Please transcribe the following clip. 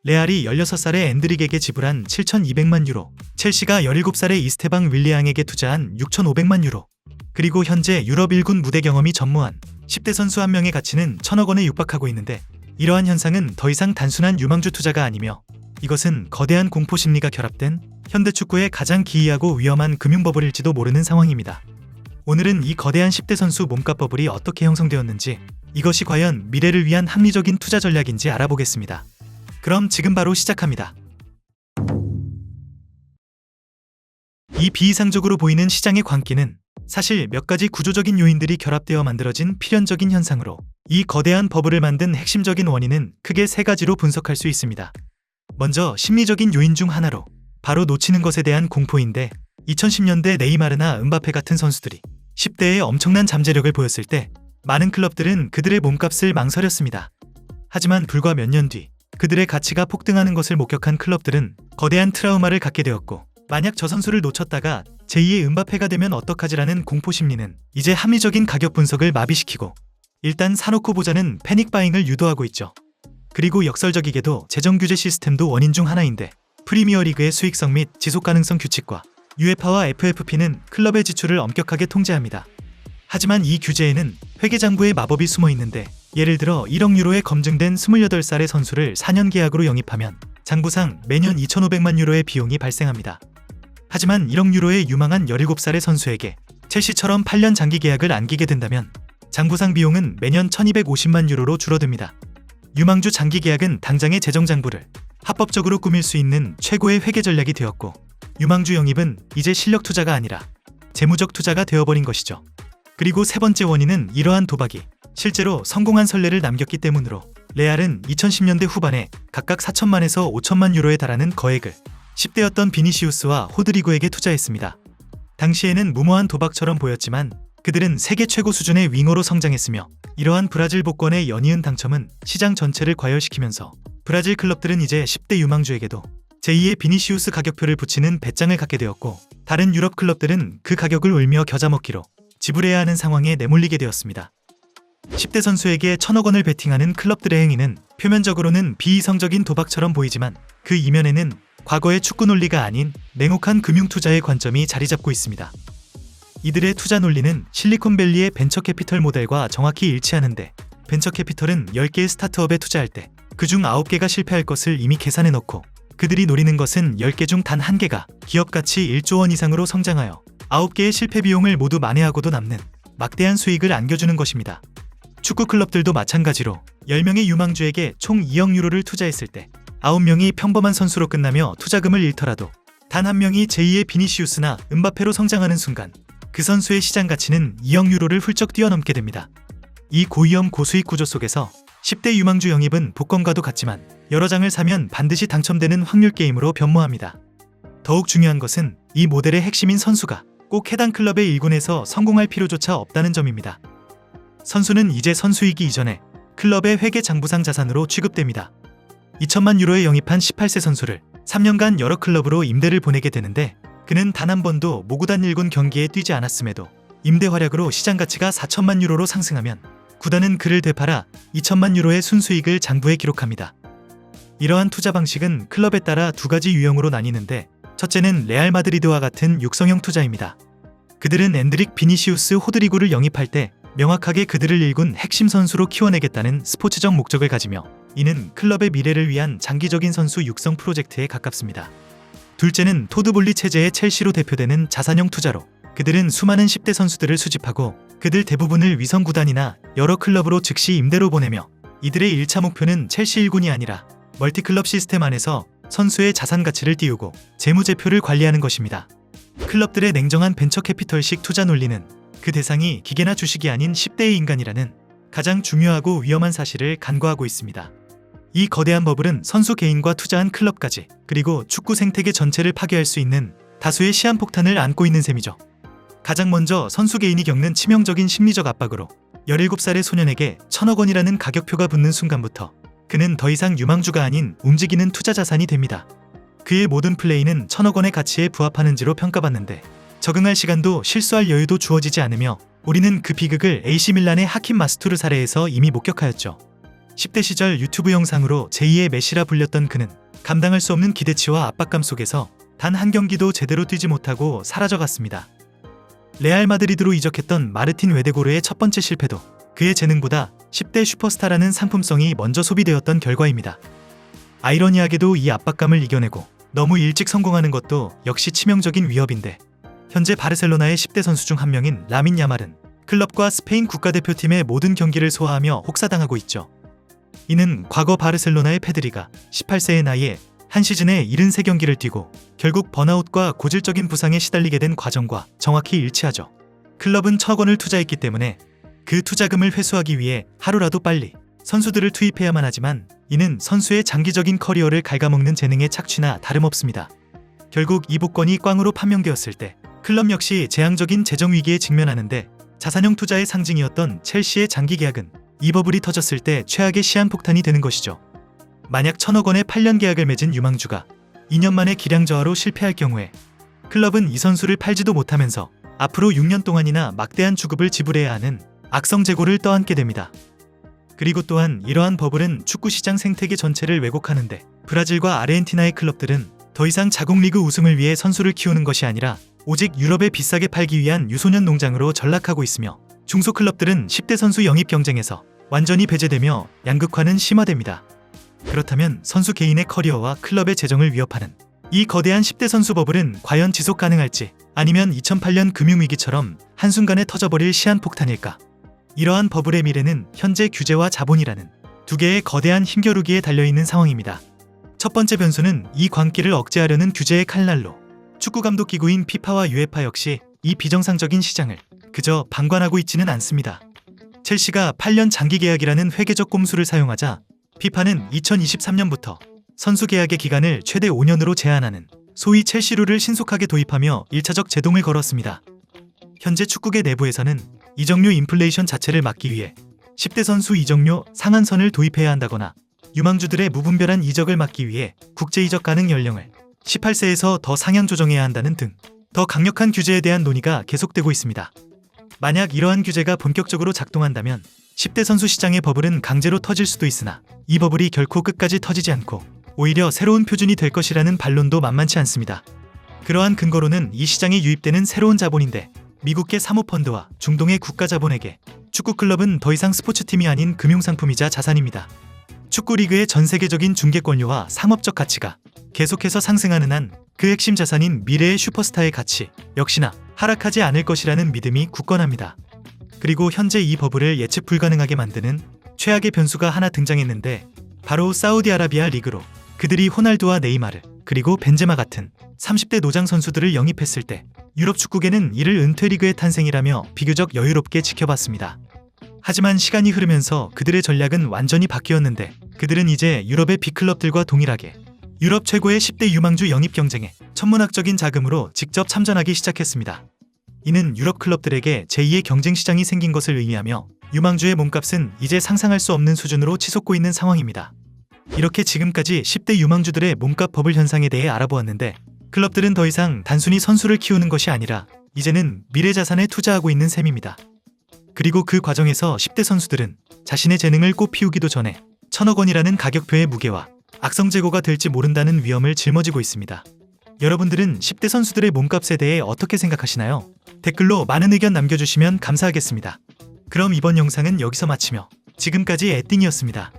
레알이 16살의 엔드릭에게 지불한 7,200만 유로, 첼시가 17살의 이스테방 윌리앙에게 투자한 6,500만 유로, 그리고 현재 유럽 1군 무대 경험이 전무한 10대 선수 한 명의 가치는 1,000억 원에 육박하고 있는데, 이러한 현상은 더 이상 단순한 유망주 투자가 아니며 이것은 거대한 공포 심리가 결합된 현대 축구의 가장 기이하고 위험한 금융버블일지도 모르는 상황입니다. 오늘은 이 거대한 10대 선수 몸값 버블이 어떻게 형성되었는지, 이것이 과연 미래를 위한 합리적인 투자 전략인지 알아보겠습니다. 그럼 지금 바로 시작합니다. 이 비이상적으로 보이는 시장의 광기는 사실 몇 가지 구조적인 요인들이 결합되어 만들어진 필연적인 현상으로, 이 거대한 버블을 만든 핵심적인 원인은 크게 세 가지로 분석할 수 있습니다. 먼저 심리적인 요인 중 하나로 바로 놓치는 것에 대한 공포인데, 2010년대 네이마르나 은바페 같은 선수들이 10대에 엄청난 잠재력을 보였을 때 많은 클럽들은 그들의 몸값을 망설였습니다. 하지만 불과 몇 년 뒤 그들의 가치가 폭등하는 것을 목격한 클럽들은 거대한 트라우마를 갖게 되었고, 만약 저 선수를 놓쳤다가 제2의 은바페가 되면 어떡하지라는 공포 심리는 이제 합리적인 가격 분석을 마비시키고 일단 사놓고 보자는 패닉 바잉을 유도하고 있죠. 그리고 역설적이게도 재정 규제 시스템도 원인 중 하나인데, 프리미어리그의 수익성 및 지속 가능성 규칙과 UEFA와 FFP는 클럽의 지출을 엄격하게 통제합니다. 하지만 이 규제에는 회계장부의 마법이 숨어 있는데, 예를 들어 1억 유로에 검증된 28살의 선수를 4년 계약으로 영입하면 장부상 매년 2,500만 유로의 비용이 발생합니다. 하지만 1억 유로의 유망한 17살의 선수에게 첼시처럼 8년 장기 계약을 안기게 된다면 장부상 비용은 매년 1,250만 유로로 줄어듭니다. 유망주 장기 계약은 당장의 재정 장부를 합법적으로 꾸밀 수 있는 최고의 회계 전략이 되었고, 유망주 영입은 이제 실력 투자가 아니라 재무적 투자가 되어버린 것이죠. 그리고 세 번째 원인은 이러한 도박이 실제로 성공한 선례를 남겼기 때문으로, 레알은 2010년대 후반에 각각 4천만에서 5천만 유로에 달하는 거액을 10대였던 비니시우스와 호드리고에게 투자했습니다. 당시에는 무모한 도박처럼 보였지만 그들은 세계 최고 수준의 윙어로 성장했으며, 이러한 브라질 복권의 연이은 당첨은 시장 전체를 과열시키면서 브라질 클럽들은 이제 10대 유망주에게도 제2의 비니시우스 가격표를 붙이는 배짱을 갖게 되었고, 다른 유럽 클럽들은 그 가격을 울며 겨자먹기로 지불해야 하는 상황에 내몰리게 되었습니다. 10대 선수에게 1,000억 원을 베팅하는 클럽들의 행위는 표면적으로는 비이성적인 도박처럼 보이지만 그 이면에는 과거의 축구 논리가 아닌 냉혹한 금융투자의 관점이 자리 잡고 있습니다. 이들의 투자 논리는 실리콘밸리의 벤처 캐피털 모델과 정확히 일치하는데, 벤처 캐피털은 10개의 스타트업에 투자할 때 그중 9개가 실패할 것을 이미 계산해 놓고, 그들이 노리는 것은 10개 중 단 1개가 기업 가치 1조 원 이상으로 성장하여 9개의 실패 비용을 모두 만회하고도 남는 막대한 수익을 안겨주는 것입니다. 축구 클럽들도 마찬가지로 10명의 유망주에게 총 2억 유로를 투자했을 때 9명이 평범한 선수로 끝나며 투자금을 잃더라도 단 한 명이 제2의 비니시우스나 은바페로 성장하는 순간 그 선수의 시장 가치는 2억 유로를 훌쩍 뛰어넘게 됩니다. 이 고위험 고수익 구조 속에서 10대 유망주 영입은 복권과도 같지만 여러 장을 사면 반드시 당첨되는 확률 게임으로 변모합니다. 더욱 중요한 것은 이 모델의 핵심인 선수가 꼭 해당 클럽의 1군에서 성공할 필요조차 없다는 점입니다. 선수는 이제 선수이기 이전에 클럽의 회계 장부상 자산으로 취급됩니다. 2천만 유로에 영입한 18세 선수를 3년간 여러 클럽으로 임대를 보내게 되는데, 그는 단 한 번도 모구단 1군 경기에 뛰지 않았음에도 임대 활약으로 시장 가치가 4천만 유로로 상승하면 구단은 그를 되팔아 2천만 유로의 순수익을 장부에 기록합니다. 이러한 투자 방식은 클럽에 따라 두 가지 유형으로 나뉘는데, 첫째는 레알 마드리드와 같은 육성형 투자입니다. 그들은 엔드릭, 비니시우스, 호드리고를 영입할 때 명확하게 그들을 1군 핵심 선수로 키워내겠다는 스포츠적 목적을 가지며, 이는 클럽의 미래를 위한 장기적인 선수 육성 프로젝트에 가깝습니다. 둘째는 토드볼리 체제의 첼시로 대표되는 자산형 투자로, 그들은 수많은 10대 선수들을 수집하고 그들 대부분을 위성 구단이나 여러 클럽으로 즉시 임대로 보내며, 이들의 1차 목표는 첼시 1군이 아니라 멀티클럽 시스템 안에서 선수의 자산 가치를 띄우고 재무제표를 관리하는 것입니다. 클럽들의 냉정한 벤처 캐피털식 투자 논리는 그 대상이 기계나 주식이 아닌 10대의 인간이라는 가장 중요하고 위험한 사실을 간과하고 있습니다. 이 거대한 버블은 선수 개인과 투자한 클럽까지, 그리고 축구 생태계 전체를 파괴할 수 있는 다수의 시한폭탄을 안고 있는 셈이죠. 가장 먼저 선수 개인이 겪는 치명적인 심리적 압박으로 17살의 소년에게 1,000억 원이라는 가격표가 붙는 순간부터 그는 더 이상 유망주가 아닌 움직이는 투자 자산이 됩니다. 그의 모든 플레이는 1,000억 원의 가치에 부합하는지로 평가받는데, 적응할 시간도 실수할 여유도 주어지지 않으며 우리는 그 비극을 AC 밀란의 하킴 마스투르 사례에서 이미 목격하였죠. 10대 시절 유튜브 영상으로 제2의 메시라 불렸던 그는 감당할 수 없는 기대치와 압박감 속에서 단 한 경기도 제대로 뛰지 못하고 사라져갔습니다. 레알 마드리드로 이적했던 마르틴 웨데고르의 첫 번째 실패도 그의 재능보다 10대 슈퍼스타라는 상품성이 먼저 소비되었던 결과입니다. 아이러니하게도 이 압박감을 이겨내고 너무 일찍 성공하는 것도 역시 치명적인 위협인데, 현재 바르셀로나의 10대 선수 중 한 명인 라민 야말은 클럽과 스페인 국가대표팀의 모든 경기를 소화하며 혹사당하고 있죠. 이는 과거 바르셀로나의 페드리가 18세의 나이에 한 시즌에 73경기를 뛰고 결국 번아웃과 고질적인 부상에 시달리게 된 과정과 정확히 일치하죠. 클럽은 1억 원을 투자했기 때문에 그 투자금을 회수하기 위해 하루라도 빨리 선수들을 투입해야만 하지만, 이는 선수의 장기적인 커리어를 갉아먹는 재능의 착취나 다름없습니다. 결국 이 복권이 꽝으로 판명되었을 때 클럽 역시 재앙적인 재정 위기에 직면하는데, 자산형 투자의 상징이었던 첼시의 장기 계약은 이 버블이 터졌을 때 최악의 시한폭탄이 되는 것이죠. 만약 1,000억 원의 8년 계약을 맺은 유망주가 2년 만에 기량 저하로 실패할 경우에 클럽은 이 선수를 팔지도 못하면서 앞으로 6년 동안이나 막대한 주급을 지불해야 하는 악성 재고를 떠안게 됩니다. 그리고 또한 이러한 버블은 축구 시장 생태계 전체를 왜곡하는데, 브라질과 아르헨티나의 클럽들은 더 이상 자국 리그 우승을 위해 선수를 키우는 것이 아니라 오직 유럽에 비싸게 팔기 위한 유소년 농장으로 전락하고 있으며, 중소 클럽들은 10대 선수 영입 경쟁에서 완전히 배제되며 양극화는 심화됩니다. 그렇다면 선수 개인의 커리어와 클럽의 재정을 위협하는 이 거대한 10대 선수 버블은 과연 지속 가능할지, 아니면 2008년 금융위기처럼 한순간에 터져버릴 시한폭탄일까? 이러한 버블의 미래는 현재 규제와 자본이라는 두 개의 거대한 힘겨루기에 달려있는 상황입니다. 첫 번째 변수는 이 광기를 억제하려는 규제의 칼날로, 축구감독기구인 피파와 유에파 역시 이 비정상적인 시장을 그저 방관하고 있지는 않습니다. 첼시가 8년 장기 계약이라는 회계적 꼼수를 사용하자 피파는 2023년부터 선수 계약의 기간을 최대 5년으로 제한하는 소위 첼시룰을 신속하게 도입하며 1차적 제동을 걸었습니다. 현재 축구계 내부에서는 이적료 인플레이션 자체를 막기 위해 10대 선수 이적료 상한선을 도입해야 한다거나, 유망주들의 무분별한 이적을 막기 위해 국제 이적 가능 연령을 18세에서 더 상향 조정해야 한다는 등 더 강력한 규제에 대한 논의가 계속되고 있습니다. 만약 이러한 규제가 본격적으로 작동한다면 10대 선수 시장의 버블은 강제로 터질 수도 있으나, 이 버블이 결코 끝까지 터지지 않고 오히려 새로운 표준이 될 것이라는 반론도 만만치 않습니다. 그러한 근거로는 이 시장에 유입되는 새로운 자본인데, 미국계 사모펀드와 중동의 국가자본에게 축구클럽은 더 이상 스포츠팀이 아닌 금융상품이자 자산입니다. 축구리그의 전 세계적인 중계권료와 상업적 가치가 계속해서 상승하는 한 그 핵심 자산인 미래의 슈퍼스타의 가치 역시나 하락하지 않을 것이라는 믿음이 굳건합니다. 그리고 현재 이 버블을 예측 불가능하게 만드는 최악의 변수가 하나 등장했는데, 바로 사우디아라비아 리그로 그들이 호날두와 네이마르 그리고 벤제마 같은 30대 노장 선수들을 영입했을 때 유럽 축구계는 이를 은퇴 리그의 탄생이라며 비교적 여유롭게 지켜봤습니다. 하지만 시간이 흐르면서 그들의 전략은 완전히 바뀌었는데, 그들은 이제 유럽의 빅클럽들과 동일하게 유럽 최고의 10대 유망주 영입 경쟁에 천문학적인 자금으로 직접 참전하기 시작했습니다. 이는 유럽 클럽들에게 제2의 경쟁 시장이 생긴 것을 의미하며, 유망주의 몸값은 이제 상상할 수 없는 수준으로 치솟고 있는 상황입니다. 이렇게 지금까지 10대 유망주들의 몸값 버블 현상에 대해 알아보았는데, 클럽들은 더 이상 단순히 선수를 키우는 것이 아니라 이제는 미래 자산에 투자하고 있는 셈입니다. 그리고 그 과정에서 10대 선수들은 자신의 재능을 꽃 피우기도 전에 1,000억 원이라는 가격표의 무게와 악성 재고가 될지 모른다는 위험을 짊어지고 있습니다. 여러분들은 10대 선수들의 몸값에 대해 어떻게 생각하시나요? 댓글로 많은 의견 남겨주시면 감사하겠습니다. 그럼 이번 영상은 여기서 마치며 지금까지 에띵이었습니다.